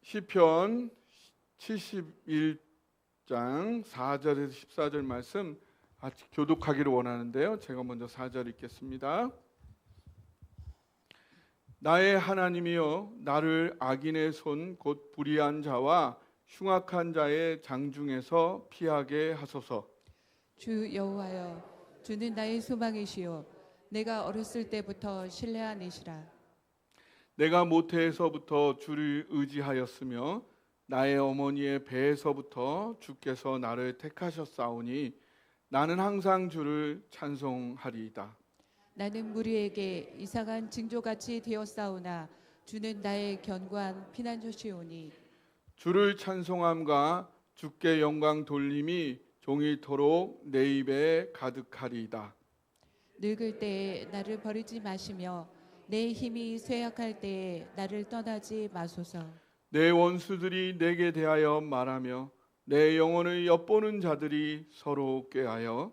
시편 71장 4절에서 14절 말씀 같이 교독하기를 원하는데요. 제가 먼저 4절 읽겠습니다. 나의 하나님이여, 나를 악인의 손 곧 불의한 자와 흉악한 자의 장중에서 피하게 하소서. 주 여호와여, 주는 나의 소망이시요 내가 어렸을 때부터 신뢰한 이시라. 내가 모태에서부터 주를 의지하였으며 나의 어머니의 배에서부터 주께서 나를 택하셨사오니 나는 항상 주를 찬송하리이다. 나는 무리에게 이상한 징조같이 되었사오나 주는 나의 견고한 피난처시오니. 주를 찬송함과 주께 영광 돌림이 종일토록 내 입에 가득하리이다. 늙을 때에 나를 버리지 마시며 내 힘이 쇠약할 때에 나를 떠나지 마소서. 내 원수들이 내게 대하여 말하며 내 영혼을 엿보는 자들이 서로 꾀하여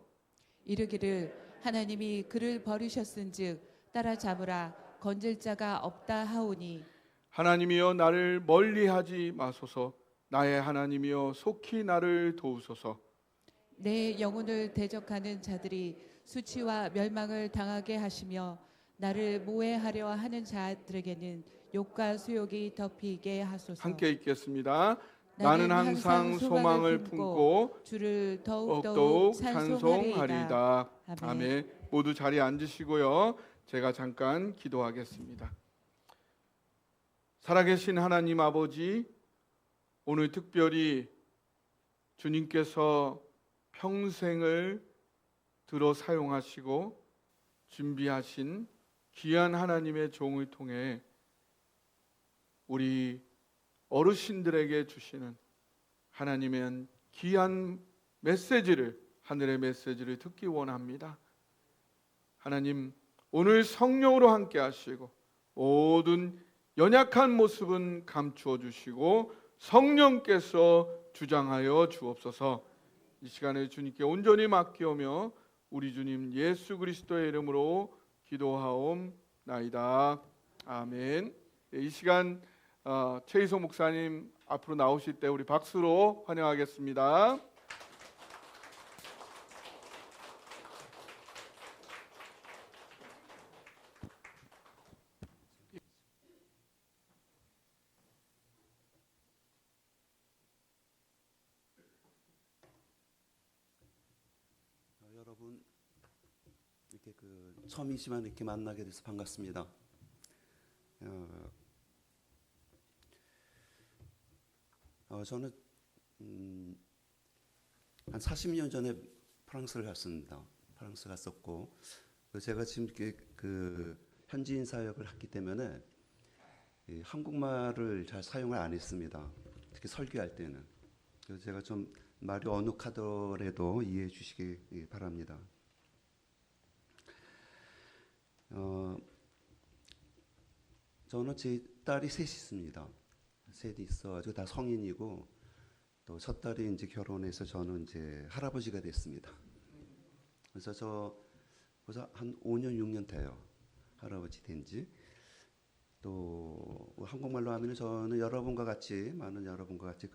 이르기를 하나님이 그를 버리셨은즉 따라잡으라, 건질 자가 없다 하오니. 하나님이여, 나를 멀리하지 마소서. 나의 하나님이여, 속히 나를 도우소서. 내 영혼을 대적하는 자들이 수치와 멸망을 당하게 하시며 나를 모해하려 하는 자들에게는 욕과 수욕이 덮이게 하소서. 함께 읽겠습니다. 나는 항상 소망을 품고 주를 더욱더욱 더욱 찬송하리이다. 찬송하리이다. 아멘. 아멘. 모두 자리에 앉으시고요. 제가 잠깐 기도하겠습니다. 살아계신 하나님 아버지, 오늘 특별히 주님께서 평생을 들어 사용하시고 준비하신 귀한 하나님의 종을 통해 우리 어르신들에게 주시는 하나님의 귀한 메시지를, 하늘의 메시지를 듣기 원합니다. 하나님, 오늘 성령으로 함께 하시고 모든 연약한 모습은 감추어 주시고 성령께서 주장하여 주옵소서. 이 시간에 주님께 온전히 맡기오며 우리 주님 예수 그리스도의 이름으로 기도하옵나이다. 아멘. 이 시간 최희소 목사님 앞으로 나오실 때 우리 박수로 환영하겠습니다. 여러분, 이렇게 처음이지만 이렇게 만나게 돼서 반갑습니다. 저는 한 40년 전에 프랑스를 갔습니다. 프랑스 갔었고, 제가 지금 이렇게 현지인 사역을 했기 때문에 이 한국말을 잘 사용을 안 했습니다. 특히 설교할 때는. 그래서 제가 좀 말이 어눌하더라도 이해해 주시기 바랍니다. 저는 제 딸이 셋이 있습니다. 셋이 있어가지고 다 성인이고, 또 첫 딸이 이제 결혼해서 저는 이제 할아버지가 됐습니다. 그래서 저 벌써 한 5년 6년 돼요. 할아버지 된지. 또 한국말로 하면 저는 여러분과 같이, 많은 여러분과 같이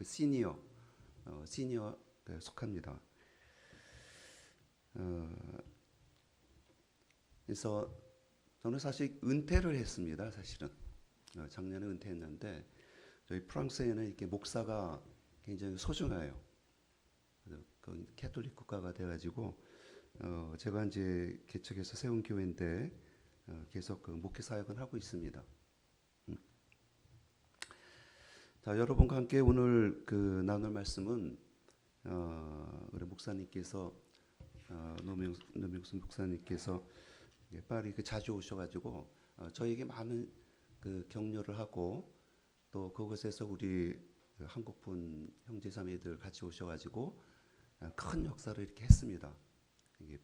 시니어에 속합니다. 그래서 저는 사실 은퇴를 했습니다. 사실은 작년에 은퇴했는데, 저희 프랑스에는 이렇게 목사가 굉장히 소중해요. 그 캐톨릭 국가가 돼가지고 제가 이제 개척해서 세운 교회인데 계속 목회 사역을 하고 있습니다. 자, 여러분과 함께 오늘 나눌 말씀은 우리 목사님께서 노명순 목사님께서 파리 자주 오셔가지고 저에게 많은 격려를 하고, 또 그곳에서 우리 한국분 형제자매들 같이 오셔가지고 큰 역사를 이렇게 했습니다.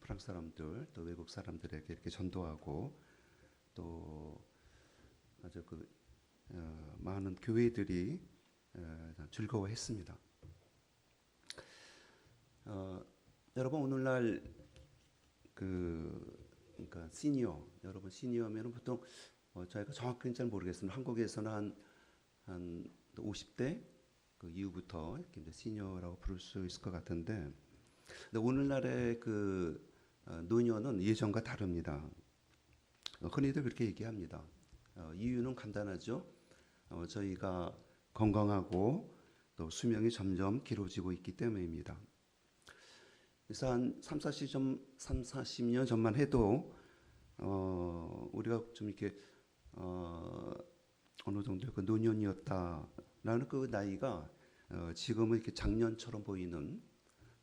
프랑스 사람들 또 외국 사람들에게 이렇게 전도하고, 또 아주 많은 교회들이 즐거워했습니다. 여러분, 오늘날 그러니까 시니어, 여러분 시니어면은 보통 저희가 정확히는 잘 모르겠습니다. 한국에서는 한 또 50대 그 이후부터 이렇게 이제 시니어라고 부를 수 있을 것 같은데, 근데 오늘날의 그 노년은 예전과 다릅니다. 흔히들 그렇게 얘기합니다. 이유는 간단하죠. 저희가 건강하고 또 수명이 점점 길어지고 있기 때문입니다. 그래서 한 3, 40년 전만 해도 우리가 좀 이렇게 어느 정도 그 노년이었다라는 그 나이가 지금은 이렇게 장년처럼 보이는,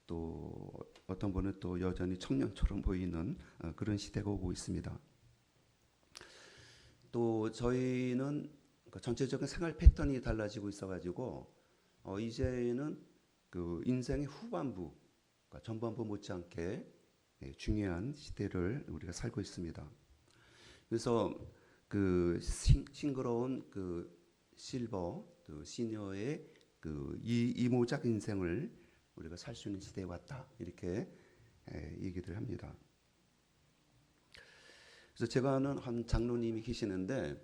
또 어떤 분은 또 여전히 청년처럼 보이는 그런 시대가 오고 있습니다. 또 저희는 그 전체적인 생활 패턴이 달라지고 있어가지고 이제는 그 인생의 후반부, 그러니까 전반부 못지않게 중요한 시대를 우리가 살고 있습니다. 그래서 그 싱그러운 그 실버, 그 시니어의 그 이모작 인생을 우리가 살 수 있는 시대에 왔다, 이렇게 얘기를 합니다. 그래서 제가 아는 한 장로님이 계시는데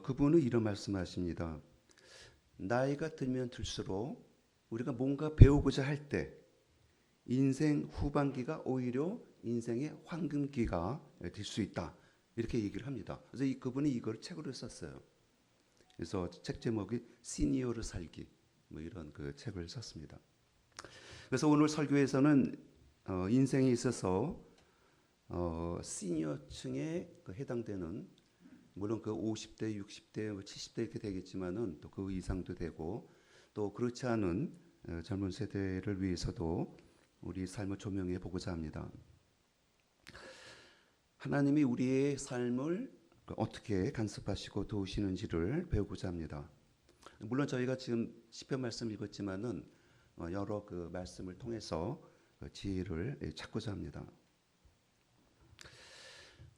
그분은 이런 말씀하십니다. 나이가 들면 들수록 우리가 뭔가 배우고자 할 때 인생 후반기가 오히려 인생의 황금기가 될 수 있다, 이렇게 얘기를 합니다. 그래서 그분이 이걸 책으로 썼어요. 그래서 책 제목이 시니어로 살기, 뭐 이런 그 책을 썼습니다. 그래서 오늘 설교에서는 인생에 있어서 시니어층에 그 해당되는, 물론 그 50대, 60대, 70대 이렇게 되겠지만은 또 그 이상도 되고, 또 그렇지 않은 젊은 세대를 위해서도 우리 삶을 조명해 보고자 합니다. 하나님이 우리의 삶을 어떻게 간섭하시고 도우시는지를 배우고자 합니다. 물론 저희가 지금 시편 말씀 읽었지만은 여러 그 말씀을 통해서 지혜를 찾고자 합니다.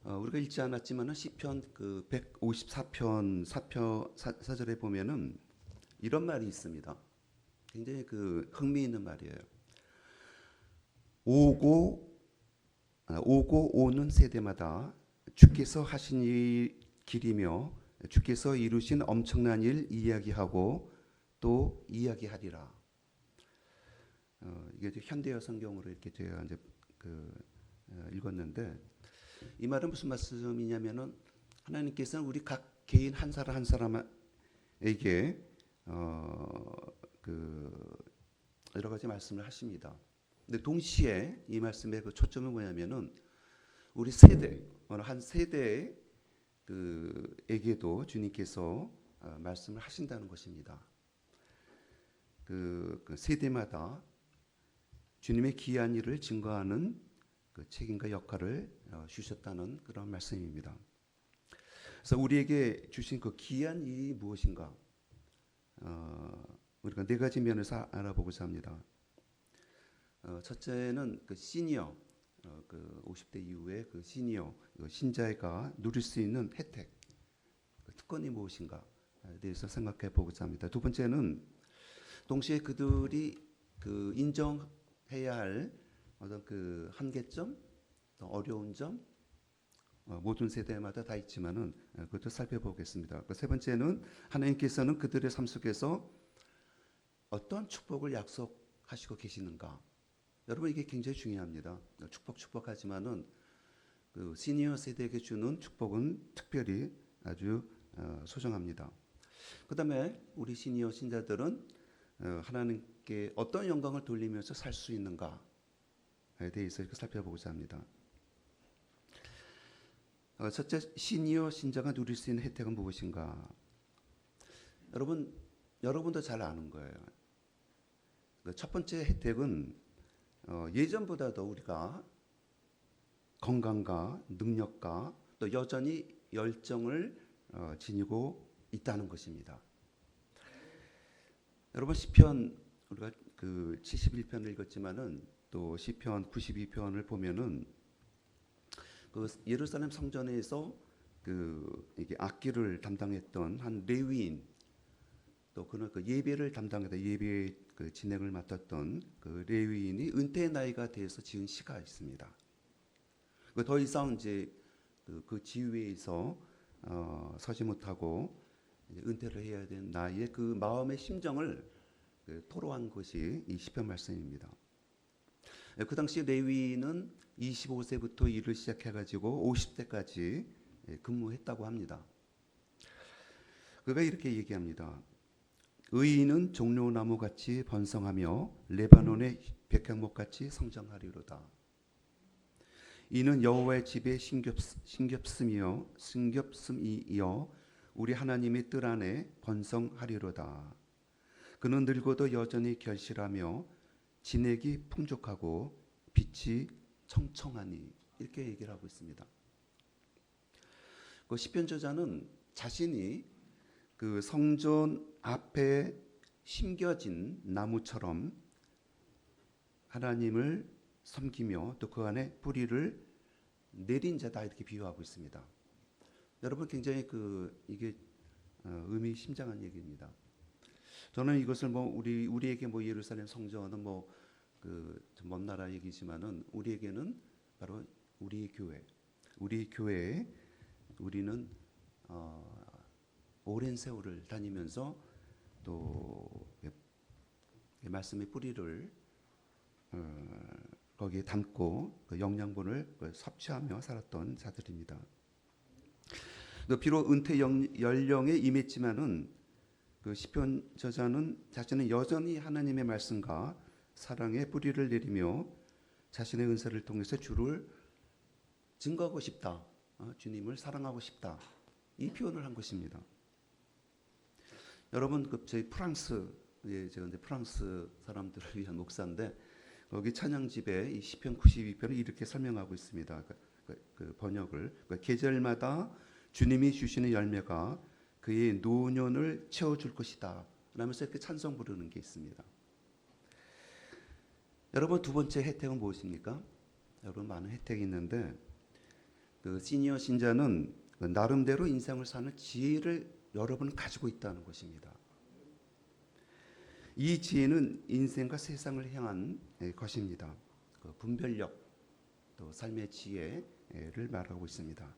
우리가 읽지 않았지만은 시편 그 154편 4절에 보면은 이런 말이 있습니다. 굉장히 그 흥미있는 말이에요. 오고 오는 세대마다 주께서 하신 이 길이며 주께서 이루신 엄청난 일 이야기하고 또 이야기하리라. 이게 현대어 성경으로 이렇게 제가 이제 읽었는데, 이 말은 무슨 말씀이냐면은 하나님께서는 우리 각 개인 한 사람 한 사람에게 여러 가지 말씀을 하십니다. 근데 동시에 이 말씀의 그 초점은 뭐냐면은 우리 세대, 어느 한 세대의 에게도 주님께서 말씀을 하신다는 것입니다. 그 세대마다 주님의 귀한 일을 증거하는 그 책임과 역할을 주셨다는 그런 말씀입니다. 그래서 우리에게 주신 그 귀한 일이 무엇인가? 우리가 네 가지 면에서 알아보고자 합니다. 첫째는 그 시니어, 그 50대 이후에 그 시니어 신자가 누릴 수 있는 혜택, 그 특권이 무엇인가에 대해서 생각해 보고자 합니다. 두 번째는 동시에 그들이 그 인정해야 할 어떤 그 한계점, 또 어려운 점, 모든 세대마다 다 있지만은 그것도 살펴보겠습니다. 세 번째는 하나님께서는 그들의 삶 속에서 어떤 축복을 약속하시고 계시는가. 여러분, 이게 굉장히 중요합니다. 축복하지만은 그 시니어 세대에게 주는 축복은 특별히 아주 소중합니다. 그다음에 우리 시니어 신자들은 하나님께 어떤 영광을 돌리면서 살 수 있는가에 대해서 이렇게 살펴보고자 합니다. 첫째, 시니어 신자가 누릴 수 있는 혜택은 무엇인가? 여러분도 잘 아는 거예요. 첫 번째 혜택은 예전보다도 우리가 건강과 능력과 또 여전히 열정을 지니고 있다는 것입니다. 여러분, 시편 우리가 그 71편을 읽었지만은 또 시편 92편을 보면은 그 예루살렘 성전에서 그 이게 악기를 담당했던 한 레위인, 또 그는 그 예배를 담당했던 예배 그 진행을 맡았던 그 레위인이 은퇴 나이가 돼서 지은 시가 있습니다. 더 이상 이제 그 지위에서 서지 못하고 이제 은퇴를 해야 되는 나이에 그 마음의 심정을 토로한 것이 이 시편 말씀입니다. 그 당시 레위는 25세부터 일을 시작해가지고 50세까지 근무했다고 합니다. 그가 이렇게 얘기합니다. 의인은 종려나무 같이 번성하며 레바논의 백향목같이 성장하리로다. 이는 여호와의 집에 신겹음이여 우리 하나님의 뜰 안에 번성하리로다. 그는 늙어도 여전히 결실하며 진액이 풍족하고 빛이 청청하니, 이렇게 얘기를 하고 있습니다. 그 시편 저자는 자신이 그 성전 앞에 심겨진 나무처럼 하나님을 섬기며 또 그 안에 뿌리를 내린 자다, 이렇게 비유하고 있습니다. 여러분, 굉장히 이게 의미심장한 얘기입니다. 저는 이것을 우리에게 예루살렘 성전은 먼 나라 얘기지만은 우리에게는 바로 우리 교회에 우리는 오랜 세월을 다니면서 또 말씀의 뿌리를 거기에 담고 그 영양분을 섭취하며 살았던 자들입니다. 또 비록 은퇴 연령에 임했지만은 그 시편 저자는 자신은 여전히 하나님의 말씀과 사랑의 뿌리를 내리며 자신의 은사를 통해서 주를 증거하고 싶다, 주님을 사랑하고 싶다, 이 표현을 한 것입니다. 여러분, 저희 제가 이제 프랑스 사람들을 위한 목사인데 거기 찬양집에 이 시편 92편을 이렇게 설명하고 있습니다. 그 번역을 계절마다 주님이 주시는 열매가 그의 노년을 채워줄 것이다 라면서 이렇게 찬송 부르는 게 있습니다. 여러분, 두 번째 혜택은 무엇입니까? 여러분, 많은 혜택이 있는데 그 시니어 신자는 나름대로 인생을 사는 지혜를 여러분은 가지고 있다는 것입니다. 이 지혜는 인생과 세상을 향한 것입니다. 그 분별력, 또 삶의 지혜를 말하고 있습니다.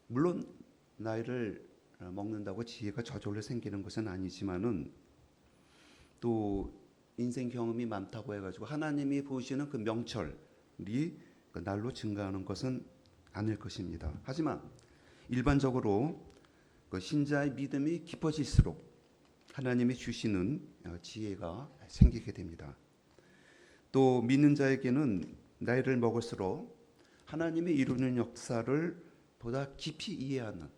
물론 나이를 먹는다고 지혜가 저절로 생기는 것은 아니지만은 또 인생 경험이 많다고 해가지고 하나님이 보시는 그 명철이 날로 증가하는 것은 아닐 것입니다. 하지만 일반적으로 그 신자의 믿음이 깊어질수록 하나님이 주시는 지혜가 생기게 됩니다. 또 믿는 자에게는 나이를 먹을수록 하나님이 이루는 역사를 보다 깊이 이해하는,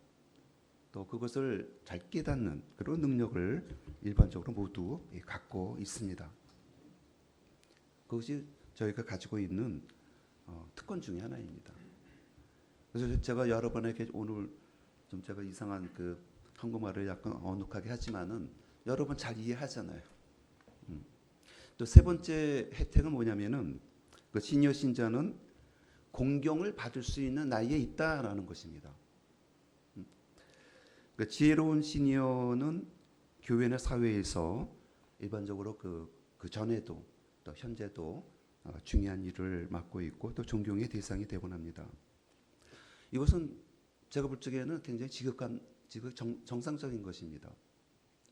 또 그것을 잘 깨닫는 그런 능력을 일반적으로 모두 갖고 있습니다. 그것이 저희가 가지고 있는 특권 중에 하나입니다. 그래서 제가 여러분에게 오늘 좀 제가 이상한 한국말을 약간 어눌하게 하지만은 여러분 잘 이해하잖아요. 또 세 번째 혜택은 뭐냐면은 그 시니어 신자는 공경을 받을 수 있는 나이에 있다라는 것입니다. 그 지혜로운 시니어는 교회나 사회에서 일반적으로 그 전에도 또 현재도 중요한 일을 맡고 있고 또 존경의 대상이 되곤 합니다. 이것은 제가 볼 적에는 굉장히 정상적인 것입니다.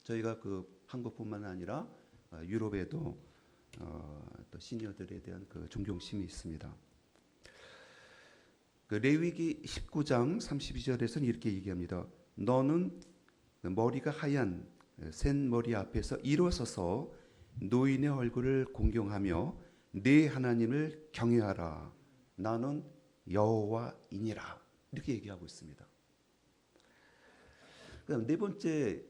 저희가 한국뿐만 아니라 유럽에도 또 시니어들에 대한 존경심이 있습니다. 레위기 19장 32절에서는 이렇게 얘기합니다. 너는 머리가 하얀 센 머리 앞에서 일어서서 노인의 얼굴을 공경하며 네 하나님을 경외하라. 나는 여호와이니라. 이렇게 얘기하고 있습니다. 그다음 네 번째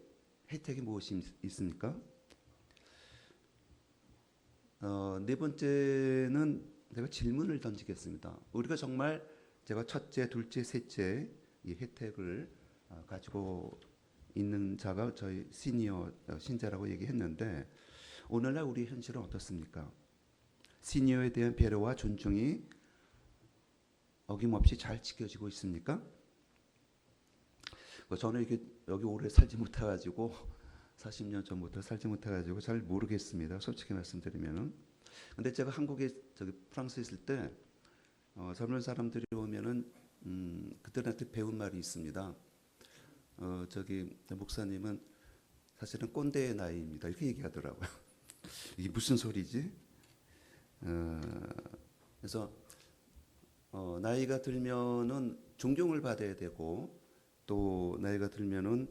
혜택이 무엇이 있습니까? 네 번째는 제가 질문을 던지겠습니다. 우리가 정말 제가 첫째, 둘째, 셋째 이 혜택을 가지고 있는 자가 저희 시니어 신자라고 얘기했는데 오늘날 우리 현실은 어떻습니까? 시니어에 대한 배려와 존중이 어김없이 잘 지켜지고 있습니까? 저는 여기 오래 살지 못해가지고 40년 전부터 살지 못해가지고 잘 모르겠습니다. 솔직히 말씀드리면은. 근데 제가 한국에 프랑스에 있을 때 젊은 사람들이 오면은 그들한테 배운 말이 있습니다. 저기 목사님은 사실은 꼰대의 나이입니다. 이렇게 얘기하더라고요. 이게 무슨 소리지? 그래서 나이가 들면은 존경을 받아야 되고 또 나이가 들면은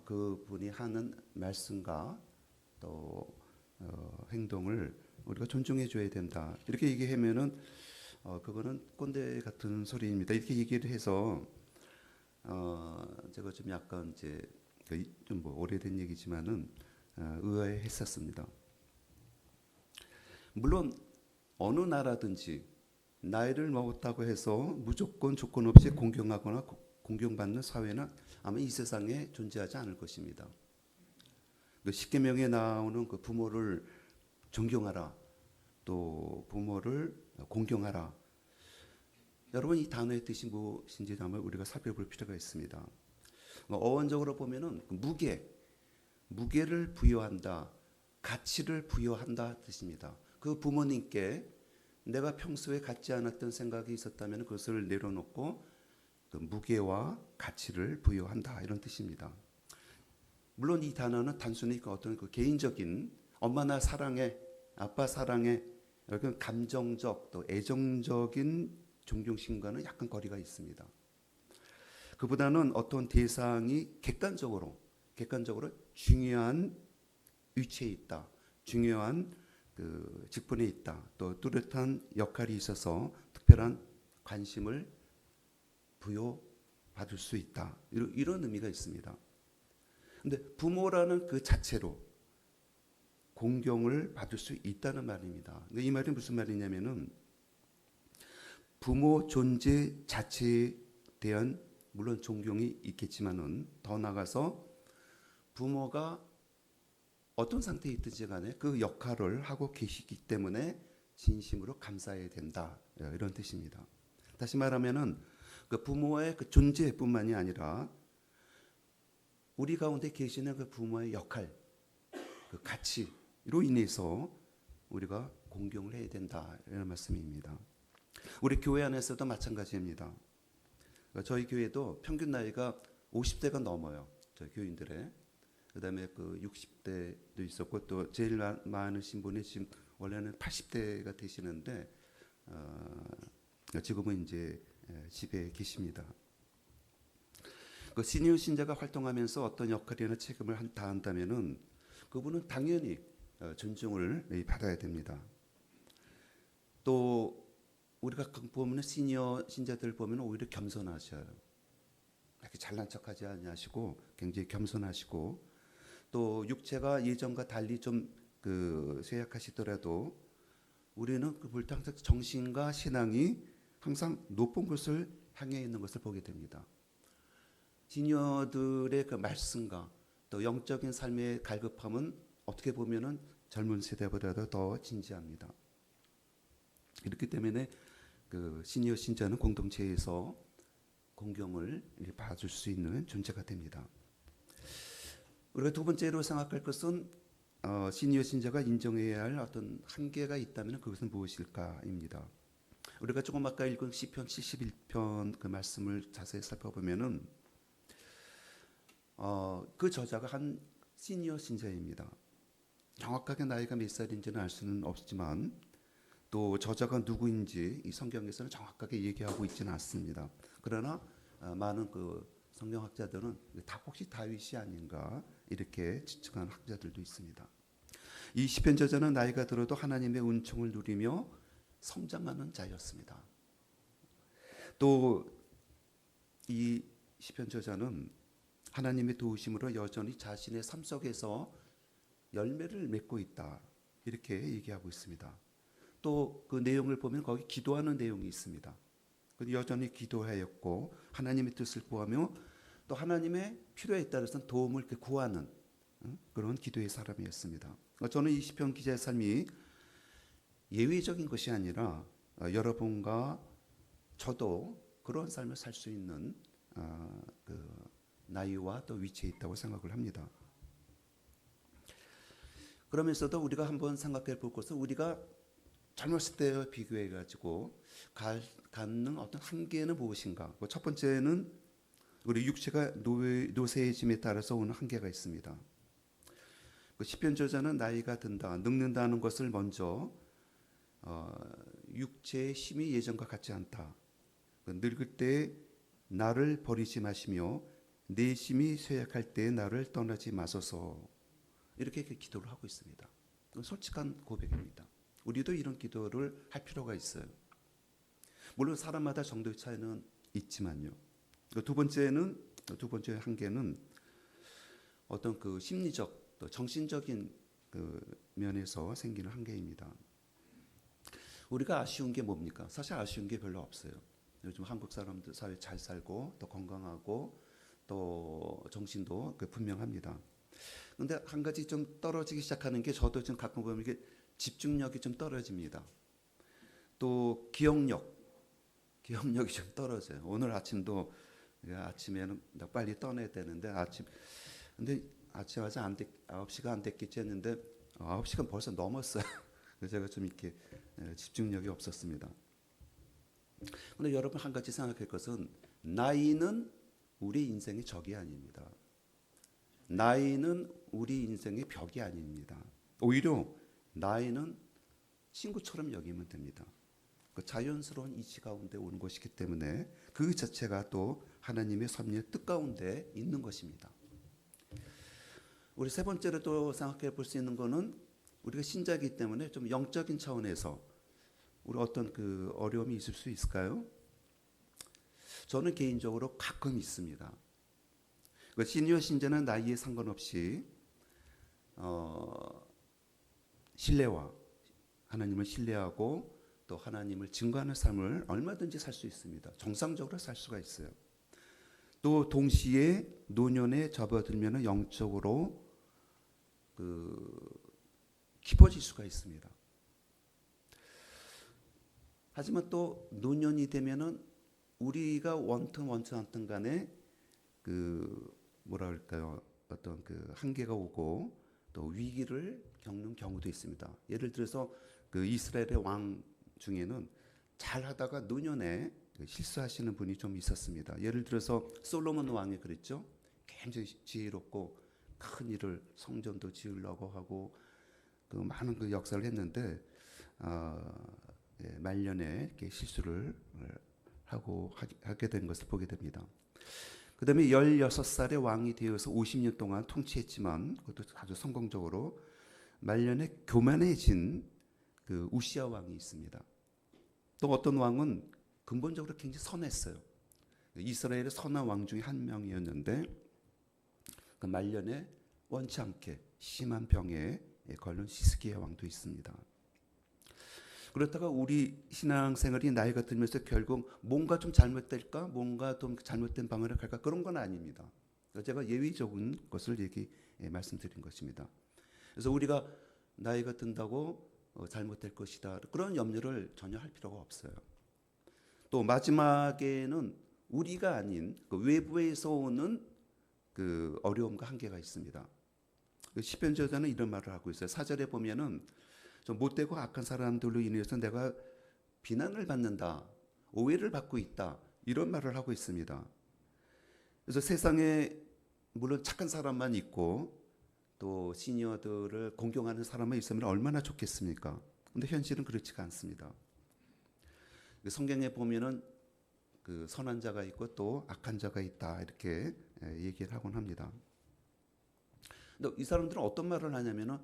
그분이 하는 말씀과 또 행동을 우리가 존중해 줘야 된다. 이렇게 얘기하면은 그거는 꼰대 같은 소리입니다. 이렇게 얘기를 해서 제가 좀 약간 이제 좀 뭐 오래된 얘기지만은 의아해했었습니다. 물론 어느 나라든지 나이를 먹었다고 해서 무조건 조건 없이 공경하거나 공경받는 사회는 아마 이 세상에 존재하지 않을 것입니다. 그 십계명에 나오는 그 부모를 존경하라, 또 부모를 공경하라. 여러분 이 단어의 뜻이 무엇인지 한번 우리가 살펴볼 필요가 있습니다. 어원적으로 보면은 무게를 부여한다, 가치를 부여한다 뜻입니다. 그 부모님께 내가 평소에 갖지 않았던 생각이 있었다면 그것을 내려놓고 그 무게와 가치를 부여한다 이런 뜻입니다. 물론 이 단어는 단순히 그 어떤 그 개인적인 엄마 나 사랑해, 아빠 사랑해 이런 감정적 또 애정적인 존경심과는 약간 거리가 있습니다. 그보다는 어떤 대상이 객관적으로 중요한 위치에 있다, 중요한 그 직분에 있다, 또 뚜렷한 역할이 있어서 특별한 관심을 부여받을 수 있다, 이런 의미가 있습니다. 근데 부모라는 그 자체로 공경을 받을 수 있다는 말입니다. 근데 이 말이 무슨 말이냐면은 부모 존재 자체에 대한 물론 존경이 있겠지만은 더 나아가서 부모가 어떤 상태에 있든지 간에 그 역할을 하고 계시기 때문에 진심으로 감사해야 된다, 이런 뜻입니다. 다시 말하면은 그 부모의 그 존재뿐만이 아니라 우리 가운데 계시는 그 부모의 역할, 그 가치로 인해서 우리가 공경을 해야 된다, 이런 말씀입니다. 우리 교회 안에서도 마찬가지입니다. 저희 교회도 평균 나이가 50대가 넘어요. 저희 교인들의. 그다음에 그 60대도 있었고 또 제일 많으신 분이 지금 원래는 80대가 되시는데 지금은 이제 집에 계십니다. 그 시니어 신자가 활동하면서 어떤 역할이나 책임을 다한다면은 그분은 당연히 존중을 받아야 됩니다. 또 우리가 보면 시니어 신자들 보면 오히려 겸손하셔요. 이렇게 잘난 척하지 않으시고 굉장히 겸손하시고 또 육체가 예전과 달리 좀 그 쇠약하시더라도 우리는 그 불탕 정신과 신앙이 항상 높은 곳을 향해 있는 것을 보게 됩니다. 시니어들의 그 말씀과 또 영적인 삶의 갈급함은 어떻게 보면은 젊은 세대보다도 더 진지합니다. 이렇기 때문에 그 시니어 신자는 공동체에서 공경을 받을 수 있는 존재가 됩니다. 우리가 두 번째로 생각할 것은 시니어 신자가 인정해야 할 어떤 한계가 있다면 그것은 무엇일까입니다. 우리가 조금 아까 읽은 시편 71편 그 말씀을 자세히 살펴보면은 그 저자가 한 시니어 신자입니다. 정확하게 나이가 몇 살인지는 알 수는 없지만 또 저자가 누구인지 이 성경에서는 정확하게 얘기하고 있지는 않습니다. 그러나 많은 그 성경학자들은 다 혹시 다윗이 아닌가 이렇게 추측하는 학자들도 있습니다. 이 시편 저자는 나이가 들어도 하나님의 은총을 누리며 성장하는 자였습니다. 또 이 시편 저자는 하나님의 도우심으로 여전히 자신의 삶 속에서 열매를 맺고 있다, 이렇게 얘기하고 있습니다. 또 그 내용을 보면 거기 기도하는 내용이 있습니다. 여전히 기도하였고 하나님의 뜻을 구하며 또 하나님의 필요에 따라서 도움을 이렇게 구하는 그런 기도의 사람이었습니다. 저는 이 시편 기자의 삶이 예외적인 것이 아니라 여러분과 저도 그런 삶을 살 수 있는 그 나이와 또 위치에 있다고 생각을 합니다. 그러면서도 우리가 한번 생각해 볼 것은 우리가 젊었을 때와 비교해 가지고 갖는 어떤 한계는 무엇인가? 첫 번째는 우리 육체가 노쇠해짐에 따라서 오는 한계가 있습니다. 그 시편 저자는 나이가 든다, 늙는다는 것을 먼저 육체의 힘이 예전과 같지 않다. 늙을 때 나를 버리지 마시며 내 힘이 쇠약할 때 나를 떠나지 마소서. 이렇게 기도를 하고 있습니다. 솔직한 고백입니다. 우리도 이런 기도를 할 필요가 있어요. 물론 사람마다 정도의 차이는 있지만요. 두 번째 한계는 어떤 그 심리적 또 정신적인 그 면에서 생기는 한계입니다. 우리가 아쉬운 게 뭡니까? 사실 아쉬운 게 별로 없어요. 요즘 한국 사람들 사회 잘 살고 또 건강하고 또 정신도 분명합니다. 근데 한 가지 좀 떨어지기 시작하는 게 저도 좀 가끔 보면 이게 집중력이 좀 떨어집니다. 또 기억력이 좀 떨어져요. 오늘 아침도 아침에는 빨리 떠나야 되는데 근데 아침 아직 9시가 안 됐겠지 했는데 9시간 벌써 넘었어요. 그래서 제가 좀 이렇게 집중력이 없었습니다. 근데 여러분 한 가지 생각할 것은 나이는 우리 인생의 적이 아닙니다. 나이는 우리 인생의 벽이 아닙니다. 오히려 나이는 친구처럼 여기면 됩니다. 그 자연스러운 이치 가운데 오는 것이기 때문에 그 자체가 또 하나님의 섭리의 뜻 가운데 있는 것입니다. 우리 세 번째로 또 생각해 볼 수 있는 것은 우리가 신자이기 때문에 좀 영적인 차원에서 우리 어떤 그 어려움이 있을 수 있을까요? 저는 개인적으로 가끔 있습니다. 시니어 신자는 나이에 상관없이 신뢰와 하나님을 신뢰하고 또 하나님을 증거하는 삶을 얼마든지 살 수 있습니다. 정상적으로 살 수가 있어요. 또 동시에 노년에 접어들면 영적으로 깊어질 수가 있습니다. 하지만 또 노년이 되면은 우리가 원튼 원치 않든 간에 어떤 그 한계가 오고 또 위기를 겪는 경우도 있습니다. 예를 들어서 그 이스라엘의 왕 중에는 잘하다가 노년에 실수하시는 분이 좀 있었습니다. 예를 들어서 솔로몬 왕이 그랬죠. 굉장히 지혜롭고 큰 일을 성전도 지으려고 하고 그 많은 그 역사를 했는데 말년에 이렇게 실수를 하게 된 것을 보게 됩니다. 그 다음에 16살의 왕이 되어서 50년 동안 통치했지만 그것도 아주 성공적으로 말년에 교만해진 그 우시야 왕이 있습니다. 또 어떤 왕은 근본적으로 굉장히 선했어요. 이스라엘의 선한 왕 중에 한 명이었는데 그 말년에 원치 않게 심한 병에 걸린 히스기야 왕도 있습니다. 그렇다가 우리 신앙생활이 나이가 들면서 결국 뭔가 좀 잘못될까? 뭔가 좀 잘못된 방향으로 갈까? 그런 건 아닙니다. 제가 예외적인 것을 말씀드린 것입니다. 그래서 우리가 나이가 든다고 잘못될 것이다. 그런 염려를 전혀 할 필요가 없어요. 또 마지막에는 우리가 아닌 그 외부에서 오는 그 어려움과 한계가 있습니다. 시편 저자는 이런 말을 하고 있어요. 4절에 보면은 좀 못되고 악한 사람들로 인해서 내가 비난을 받는다, 오해를 받고 있다, 이런 말을 하고 있습니다. 그래서 세상에 물론 착한 사람만 있고 또 시니어들을 공경하는 사람만 있으면 얼마나 좋겠습니까? 근데 현실은 그렇지가 않습니다. 성경에 보면은 그 선한 자가 있고 또 악한 자가 있다 이렇게 얘기를 하곤 합니다. 근데 이 사람들은 어떤 말을 하냐면은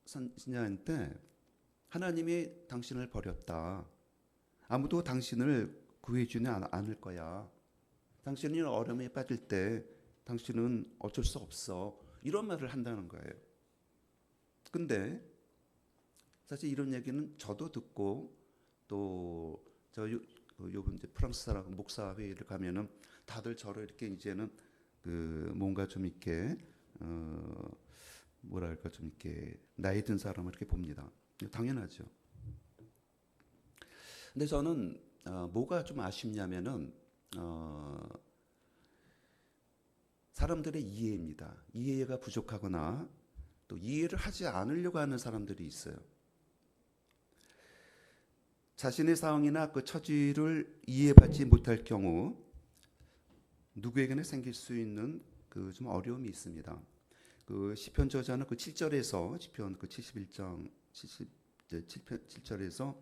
신자한테 하나님이 당신을 버렸다. 아무도 당신을 구해주지 않을 거야. 당신이 어려움에 빠질 때 당신은 어쩔 수 없어. 이런 말을 한다는 거예요. 근데 사실 이런 얘기는 저도 듣고 또 요번 이제 프랑스 사람 목사 회의를 가면은 다들 저를 이렇게 이제는 그 뭔가 좀 이렇게 뭐랄까 좀 이렇게 나이 든 사람을 이렇게 봅니다. 당연하죠. 근데 저는 뭐가 좀 아쉽냐면은 사람들의 이해입니다. 이해가 부족하거나 또 이해를 하지 않으려고 하는 사람들이 있어요. 자신의 상황이나 그 처지를 이해받지 못할 경우 누구에게나 생길 수 있는 그 좀 어려움이 있습니다. 그 시편 저자는 그 7절에서 시편 그 71장 7절에서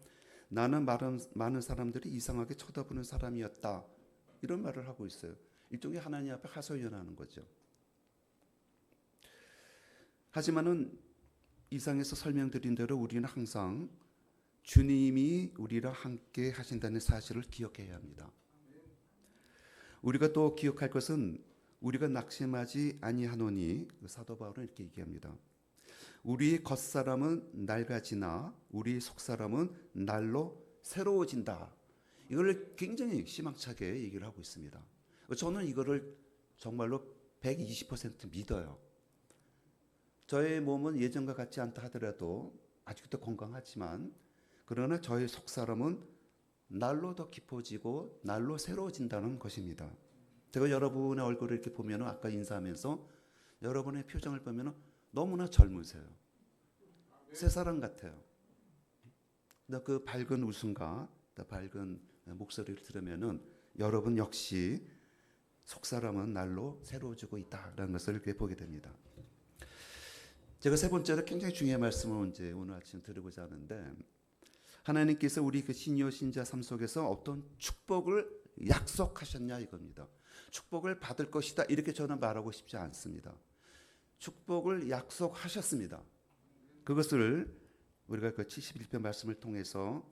나는 많은 사람들이 이상하게 쳐다보는 사람이었다 이런 말을 하고 있어요. 일종의 하나님 앞에 하소연하는 거죠. 하지만은 이상에서 설명드린 대로 우리는 항상 주님이 우리랑 함께 하신다는 사실을 기억해야 합니다. 우리가 또 기억할 것은 우리가 낙심하지 아니하노니 사도 바울은 이렇게 얘기합니다. 우리의 겉사람은 낡아지나 우리의 속사람은 날로 새로워진다. 이걸 굉장히 희망차게 얘기를 하고 있습니다. 저는 이거를 정말로 120% 믿어요. 저의 몸은 예전과 같지 않다 하더라도 아직도 건강하지만 그러나 저의 속사람은 날로 더 깊어지고 날로 새로워진다는 것입니다. 제가 여러분의 얼굴을 이렇게 보면 아까 인사하면서 여러분의 표정을 보면 너무나 젊으세요. 새 사람 같아요. 그 밝은 웃음과 밝은 목소리를 들으면 여러분 역시 속사람은 날로 새로워지고 있다라는 것을 이렇게 보게 됩니다. 제가 세 번째로 굉장히 중요한 말씀을 이제 오늘 아침 드리고자 하는데 하나님께서 우리 그 시니어 신자 삶 속에서 어떤 축복을 약속하셨냐 이겁니다. 축복을 받을 것이다 이렇게 저는 말하고 싶지 않습니다. 축복을 약속하셨습니다. 그것을 우리가 그 71편 말씀을 통해서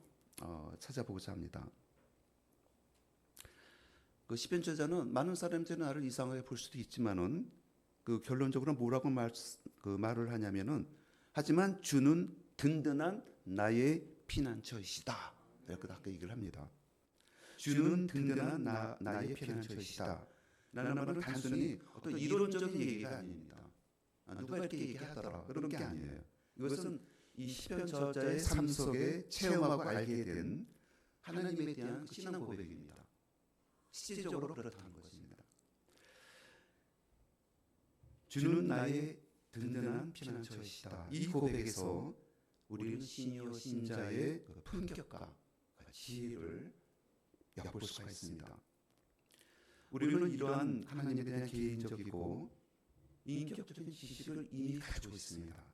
찾아보고자 합니다. 그 시편 저자는 많은 사람들이 나를 이상하게 볼 수도 있지만은 그 결론적으로 뭐라고 말을 하냐면은 하지만 주는 든든한 나의 피난처이시다. 이렇게 아까 얘기를 합니다. 주는 든든한 나의 피난처이시다. 라는 말은 단순히 어떤 이론적인 얘기가 아닙니다. 누가 이렇게 얘기하더라 그런 게 아니에요. 이것은 이 시편 저자의 삶 속에 체험하고 알게 된 하나님에 대한 신앙 고백입니다. 실제적으로 그렇다는 것입니다. 주는 나의 든든한 피난처이시다. 이 고백에서 우리는 시니어 신자의 품격과 지혜를 엿볼 수가 있습니다. 우리는 이러한 하나님에 대한 개인적이고 인격적인 지식을 이미 가지고 있습니다.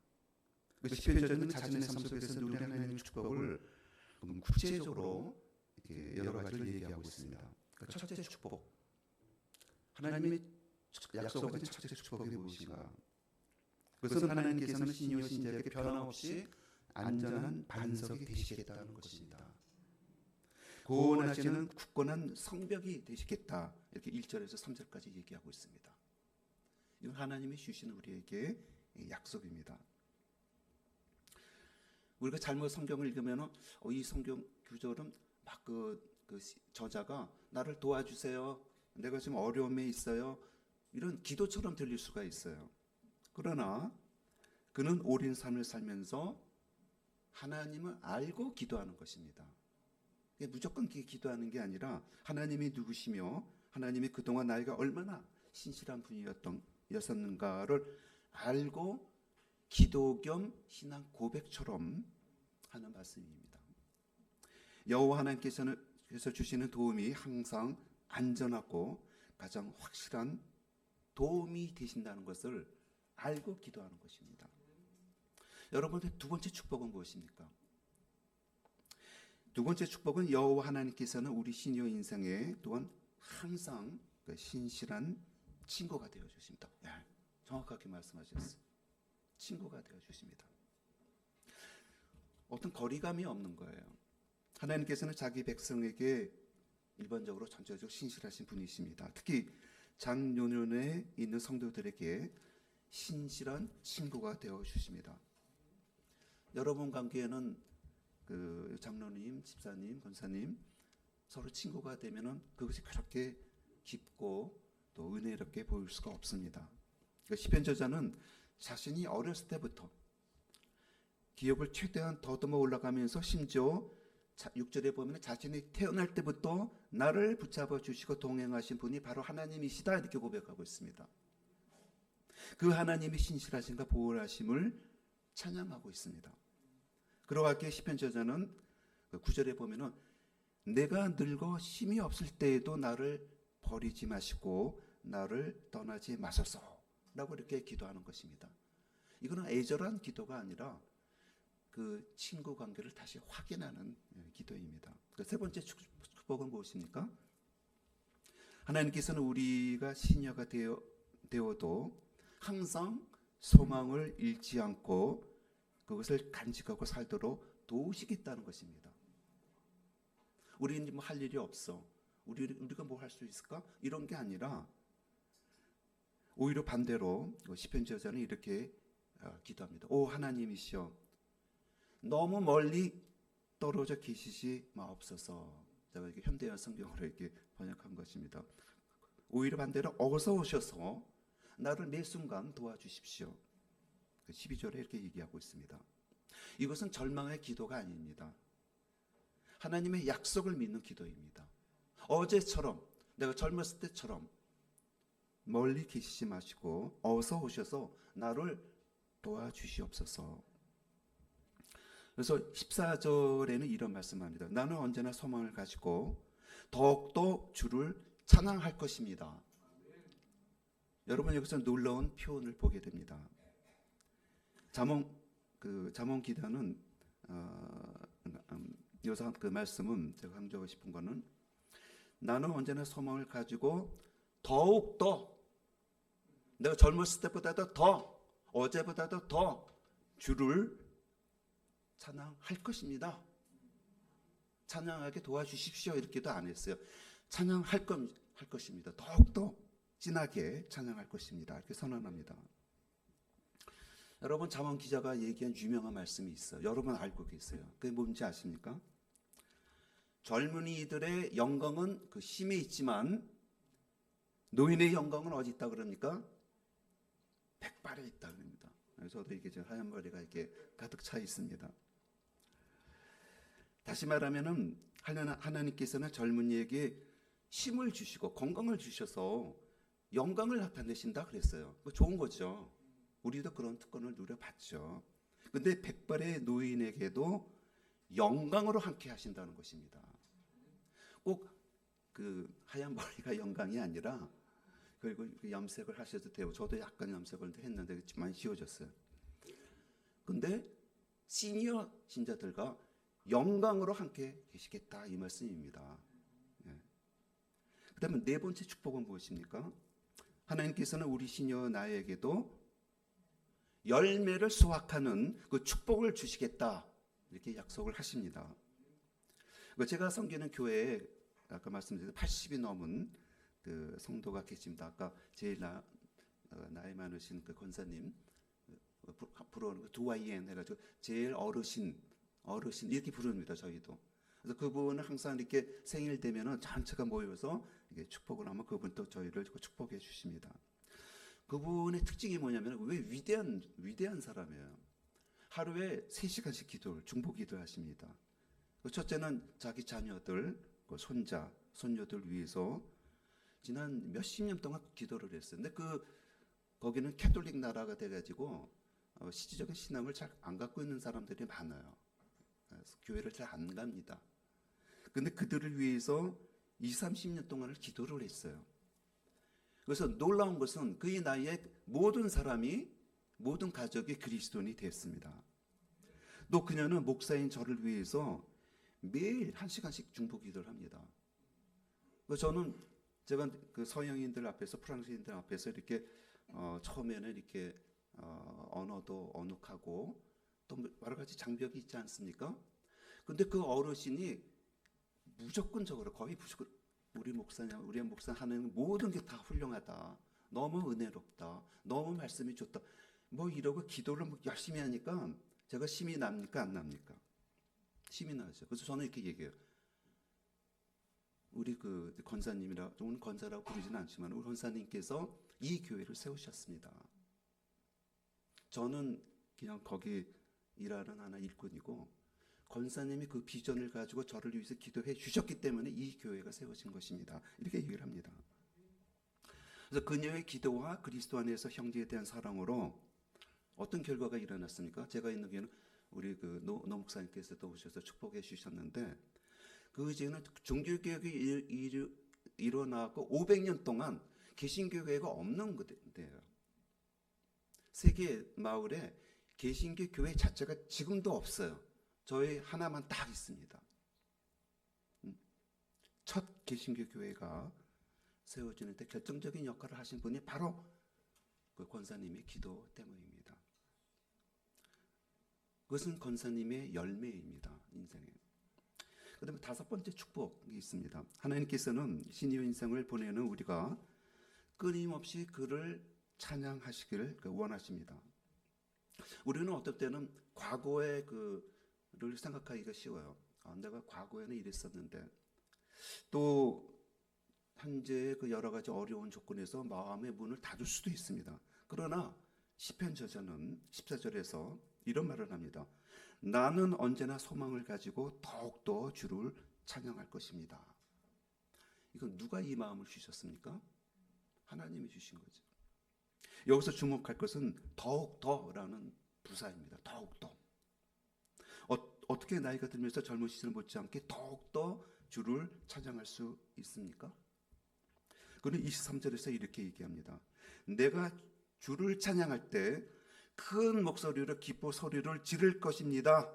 그 시편자는 자신의 삶 속에서 누리는 하나님의 축복을 구체적으로 이렇게 여러 가지를 얘기하고 있습니다. 첫째 축복, 하나님의 약속하신 첫째 축복이 무엇인가? 그것은 하나님께서는 시니어 신자에게 변함없이 안전한 반석이 되시겠다는 것입니다. 고원하시는 굳건한 성벽이 되시겠다. 이렇게 1절에서 3절까지 얘기하고 있습니다. 이건 하나님이 주시는 우리에게 약속입니다. 우리가 잘못 성경을 읽으면 이 성경 구절은 막 그 저자가 나를 도와주세요. 내가 지금 어려움에 있어요. 이런 기도처럼 들릴 수가 있어요. 그러나 그는 오랜 삶을 살면서 하나님을 알고 기도하는 것입니다. 무조건 기도하는 게 아니라 하나님이 누구시며 하나님이 그동안 나이가 얼마나 신실한 분이었는가를 알고 기도 겸 신앙 고백처럼 하는 말씀입니다. 여호와 하나님께서 주시는 도움이 항상 안전하고 가장 확실한 도움이 되신다는 것을 알고 기도하는 것입니다. 여러분의 두 번째 축복은 무엇입니까? 두 번째 축복은 여호와 하나님께서는 우리 시니어 인생에 또한 항상 신실한 친구가 되어 주십니다. 정확하게 말씀하셨어요. 친구가 되어 주십니다. 어떤 거리감이 없는 거예요. 하나님께서는 자기 백성에게 일반적으로 전체적으로 신실하신 분이십니다. 특히 장로년에 있는 성도들에게 신실한 친구가 되어 주십니다. 여러분 관계에는 그 장로님, 집사님, 권사님 서로 친구가 되면은 그것이 그렇게 깊고 또 은혜롭게 보일 수가 없습니다. 시편 저자는 자신이 어렸을 때부터 기업을 최대한 더듬어 올라가면서 심지어 6절에 보면 자신이 태어날 때부터 나를 붙잡아 주시고 동행하신 분이 바로 하나님이시다 이렇게 고백하고 있습니다. 그 하나님의 신실하심과 보호하심을 찬양하고 있습니다. 그러하기에 시편 저자는 9절에 보면은 내가 늙어 힘이 없을 때에도 나를 버리지 마시고 나를 떠나지 마소서라고 이렇게 기도하는 것입니다. 이거는 애절한 기도가 아니라 그 친구 관계를 다시 확인하는 기도입니다. 세 번째 축복은 무엇입니까? 하나님께서는 우리가 시녀가 되어도 항상 소망을 잃지 않고 그것을 간직하고 살도록 도우시겠다는 것입니다. 우리는 뭐 할 일이 없어. 우리가 뭐 할 수 있을까? 이런 게 아니라 오히려 반대로 시편 저자는 이렇게 기도합니다. 오 하나님이시여, 너무 멀리 떨어져 계시지 마옵소서. 제가 이렇게 현대화 성경으로 이렇게 번역한 것입니다. 오히려 반대로 어서 오셔서 나를 매 순간 도와주십시오. 12절에 이렇게 얘기하고 있습니다. 이것은 절망의 기도가 아닙니다. 하나님의 약속을 믿는 기도입니다. 어제처럼, 내가 젊었을 때처럼 멀리 계시지 마시고 어서 오셔서 나를 도와주시옵소서. 그래서 14절에는 이런 말씀을 합니다. 나는 언제나 소망을 가지고 더욱더 주를 찬양할 것입니다. 여러분 여기서 놀라운 표현을 보게 됩니다. 잠언 기자는 여기서 그 말씀은 제가 강조하고 싶은 거는 나는 언제나 소망을 가지고 더욱더 내가 젊었을 때보다도 더 어제보다도 더 주를 찬양할 것입니다. 찬양하게 도와주십시오 이렇게도 안 했어요. 찬양할 것입니다. 더욱더 진하게 찬양할 것입니다. 이렇게 선언합니다. 여러분 잠언 기자가 얘기한 유명한 말씀이 있어요. 여러분 알고 계세요. 그게 뭔지 아십니까? 젊은이들의 영광은 그 심에 있지만 노인의 영광은 어디 있다 그럽니까? 백발에 있다 그럽니다. 저도 이게 하얀 머리가 이렇게 가득 차 있습니다. 다시 말하면은 하나님께서는 젊은이에게 힘을 주시고 건강을 주셔서 영광을 나타내신다 그랬어요. 그거 좋은 거죠. 우리도 그런 특권을 누려봤죠. 근데 백발의 노인에게도 영광으로 함께 하신다는 것입니다. 꼭 그 하얀 머리가 영광이 아니라 그리고 염색을 하셔도 되고 저도 약간 염색을 했는데 많이 지워졌어요. 근데 시니어 신자들과 영광으로 함께 계시겠다 이 말씀입니다. 예. 그다음에 네 번째 축복은 무엇입니까? 하나님께서는 우리 시니어 나에게도 열매를 수확하는 그 축복을 주시겠다 이렇게 약속을 하십니다. 제가 섬기는 교회에 아까 말씀드린 80이 넘은 그 성도가 계십니다. 아까 제일 나이 많으신 그 권사님 부르는 두아이엔 해가지고 제일 어르신 이렇게 부릅니다. 저희도. 그래서 그분은 항상 이렇게 생일 되면은 전체가 모여서 이게 축복을 하면 그분 또 저희를 축복해 주십니다. 그분의 특징이 뭐냐면 왜 위대한 사람이에요. 하루에 3시간씩 기도를 중보 기도하십니다. 첫째는 자기 자녀들, 손자, 손녀들 위해서 지난 몇십 년 동안 기도를 했어요. 근데 거기는 캐톨릭 나라가 돼가지고 실질적인 신앙을 잘 안 갖고 있는 사람들이 많아요. 그래서 교회를 잘 안 갑니다. 근데 그들을 위해서 20-30년 동안을 기도를 했어요. 그래서 놀라운 것은 그의 나이에 모든 가족이 그리스도인이 됐습니다. 또 그녀는 목사인 저를 위해서 매일 1시간씩 중보 기도를 합니다. 저는 제가 그 서양인들 앞에서 프랑스인들 앞에서 이렇게 처음에는 이렇게 언어도 어눌하고 또 여러 가지 장벽이 있지 않습니까? 근데 그 어르신이 무조건적으로 거의 우리 목사 하는 모든 게 다 훌륭하다. 너무 은혜롭다. 너무 말씀이 좋다. 뭐 이러고 기도를 열심히 하니까 제가 힘이 납니까 안 납니까? 힘이 나죠. 그래서 저는 이렇게 얘기해요. 우리 그 권사님이라 오늘 권사라고 부르지는 않지만 우리 권사님께서 이 교회를 세우셨습니다. 저는 그냥 거기 일하는 하나 일꾼이고 권사님이 그 비전을 가지고 저를 위해서 기도해 주셨기 때문에 이 교회가 세워진 것입니다. 이렇게 얘기를 합니다. 그래서 그녀의 기도와 그리스도 안에서 형제에 대한 사랑으로 어떤 결과가 일어났습니까? 제가 있는 교회는 우리 그 노 목사님께서도 오셔서 축복해 주셨는데 그 이제는 종교개혁이 일어나고 500년 동안 개신교회가 없는 데예요. 세계 마을에 개신교 교회 자체가 지금도 없어요. 저희 하나만 딱 있습니다. 첫 개신교 교회가 세워지는데 결정적인 역할을 하신 분이 바로 그 권사님의 기도 때문입니다. 그것은 권사님의 열매입니다. 인생에. 그 다음에 5번째 축복이 있습니다. 하나님께서는 신유 인생을 보내는 우리가 끊임없이 그를 찬양하시기를 원하십니다. 우리는 어떨 때는 과거의 그를 생각하기가 쉬워요. 내가 과거에는 이랬었는데, 또 현재의 그 여러 가지 어려운 조건에서 마음의 문을 닫을 수도 있습니다. 그러나 시편 저자는 14절에서 이런 말을 합니다. 나는 언제나 소망을 가지고 더욱더 주를 찬양할 것입니다. 이건 누가 이 마음을 주셨습니까? 하나님이 주신 거죠. 여기서 주목할 것은 더욱더라는 부사입니다. 더욱더. 어떻게 나이가 들면서 젊은 시절 못지않게 더욱더 주를 찬양할 수 있습니까? 그는 23절에서 이렇게 얘기합니다. 내가 주를 찬양할 때 큰 목소리로 기뻐 소리를 지를 것입니다.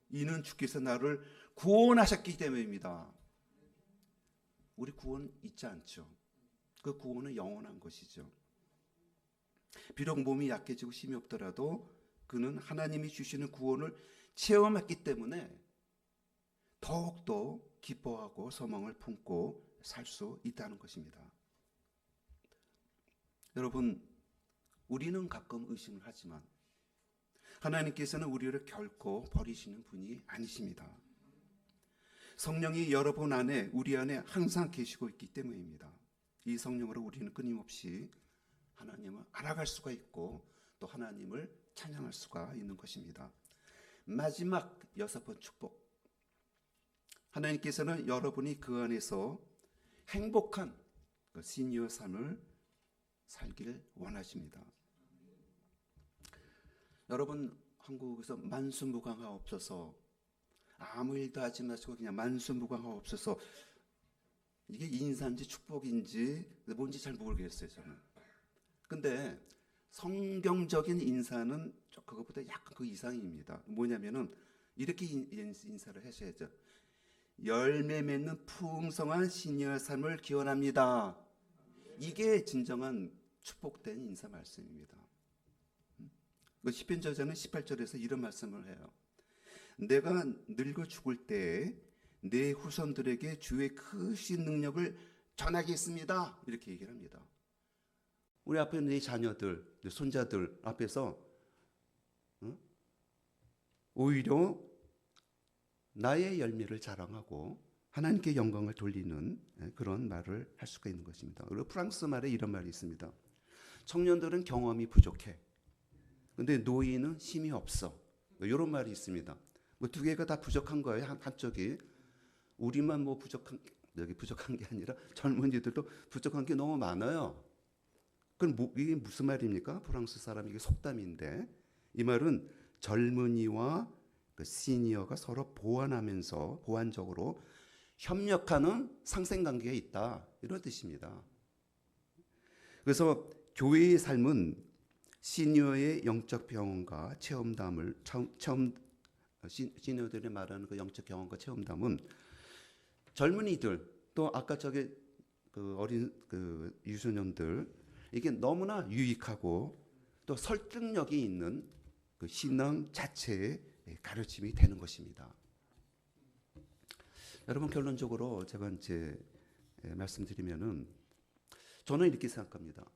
이는 주께서 나를 구원하셨기 때문입니다. 우리 구원 잊지 않죠. 그 구원은 영원한 것이죠. 비록 몸이 약해지고 힘이 없더라도 그는 하나님이 주시는 구원을 체험했기 때문에 더욱더 기뻐하고 소망을 품고 살 수 있다는 것입니다. 여러분, 우리는 가끔 의심을 하지만 하나님께서는 우리를 결코 버리시는 분이 아니십니다. 성령이 여러분 안에, 우리 안에 항상 계시고 있기 때문입니다. 이 성령으로 우리는 끊임없이 하나님을 알아갈 수가 있고 또 하나님을 찬양할 수가 있는 것입니다. 마지막 6번 축복. 하나님께서는 여러분이 그 안에서 행복한 그 시니어 삶을 살길 원하십니다. 여러분, 한국에서 만수무강하옵소서, 아무 일도 하지 마시고 그냥 만수무강하옵소서, 이게 인사인지 축복인지 뭔지 잘 모르겠어요, 저는. 근데 성경적인 인사는 그것보다 약간 그 이상입니다. 뭐냐면은 이렇게 인사를 하셔야죠. 열매 맺는 풍성한 시니어 삶을 기원합니다. 이게 진정한 축복된 인사 말씀입니다. 시편 저자는 18절에서 이런 말씀을 해요. 내가 늙어 죽을 때에 내 후손들에게 주의 크신 능력을 전하겠습니다. 이렇게 얘기를 합니다. 우리 앞에 내 자녀들, 내 손자들 앞에서 오히려 나의 열매를 자랑하고 하나님께 영광을 돌리는 그런 말을 할 수가 있는 것입니다. 그리고 프랑스 말에 이런 말이 있습니다. 청년들은 경험이 부족해. 근데 노인은 힘이 없어. 이런 말이 있습니다. 두 개가 다 부족한 거예요. 한쪽이. 우리만 부족한 게 아니라 젊은이들도 부족한 게 너무 많아요. 그럼 이게 무슨 말입니까? 프랑스 사람, 이게 속담인데, 이 말은 젊은이와 그 시니어가 서로 보완적으로 협력하는 상생관계가 있다, 이런 뜻입니다. 그래서 교회의 삶은 시니어의 영적 병원과 체험담을 시니어들이 말하는 그 영적 경험과 체험담은 젊은이들, 또 아까 그 어린 그 유소년들, 이게 너무나 유익하고 또 설득력이 있는 그 신앙 자체의 가르침이 되는 것입니다. 여러분, 결론적으로 제가 이제 말씀드리면은 저는 이렇게 생각합니다.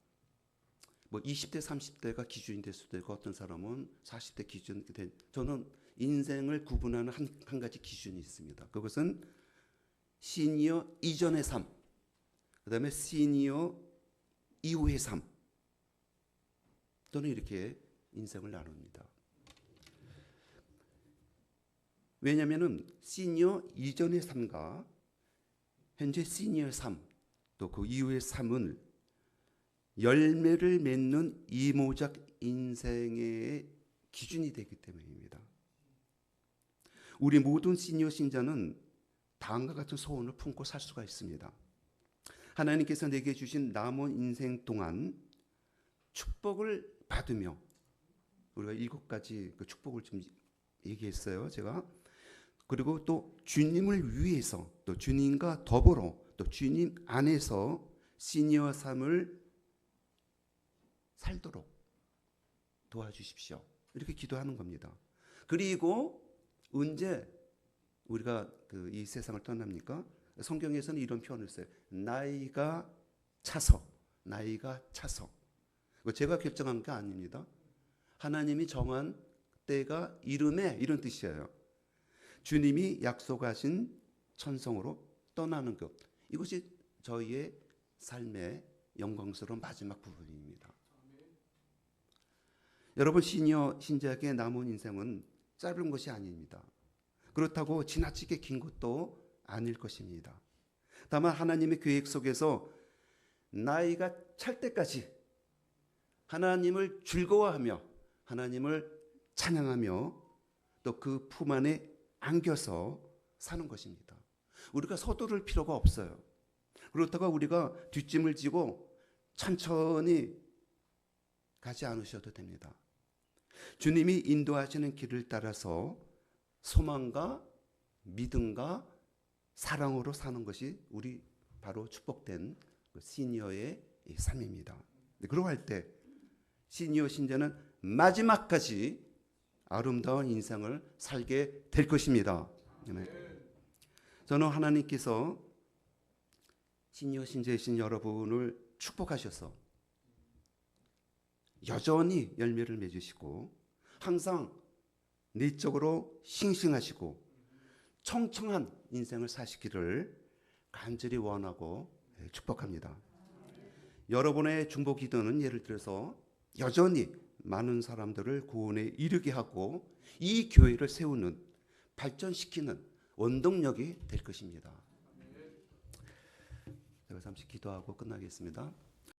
20대, 30대가 기준이 될 수도 있고 어떤 사람은 40대 기준이 된, 저는 인생을 구분하는 한 가지 기준이 있습니다. 그것은 시니어 이전의 삶, 그 다음에 시니어 이후의 삶. 저는 이렇게 인생을 나눕니다. 왜냐하면 시니어 이전의 삶과 현재 시니어 삶, 또 그 이후의 삶은 열매를 맺는 이모작 인생의 기준이 되기 때문입니다. 우리 모든 시니어 신자는 다음과 같은 소원을 품고 살 수가 있습니다. 하나님께서 내게 주신 남은 인생 동안 축복을 받으며, 우리가 7가지 그 축복을 좀 얘기했어요, 제가. 그리고 또 주님을 위해서, 또 주님과 더불어, 또 주님 안에서 시니어 삶을 살도록 도와주십시오. 이렇게 기도하는 겁니다. 그리고 언제 우리가 이 세상을 떠납니까? 성경에서는 이런 표현을 써요. 나이가 차서, 나이가 차서. 제가 결정한 게 아닙니다. 하나님이 정한 때가 이름에, 이런 뜻이에요. 주님이 약속하신 천성으로 떠나는 것. 이것이 저희의 삶의 영광스러운 마지막 부분입니다. 여러분, 시니어 신자에게 남은 인생은 짧은 것이 아닙니다. 그렇다고 지나치게 긴 것도 아닐 것입니다. 다만 하나님의 계획 속에서 나이가 찰 때까지 하나님을 즐거워하며 하나님을 찬양하며 또 그 품 안에 안겨서 사는 것입니다. 우리가 서두를 필요가 없어요. 그렇다고 우리가 뒷짐을 지고 천천히 가지 않으셔도 됩니다. 주님이 인도하시는 길을 따라서 소망과 믿음과 사랑으로 사는 것이 우리 바로 축복된 시니어의 삶입니다. 그러고 할 때 시니어 신자는 마지막까지 아름다운 인생을 살게 될 것입니다. 저는 하나님께서 시니어 신자이신 여러분을 축복하셔서 여전히 열매를 맺으시고 항상 내적으로 싱싱하시고 청청한 인생을 사시기를 간절히 원하고 축복합니다. 여러분의 중보 기도는 예를 들어서 여전히 많은 사람들을 구원에 이르게 하고 이 교회를 세우는, 발전시키는 원동력이 될 것입니다. 제가 잠시 기도하고 끝나겠습니다.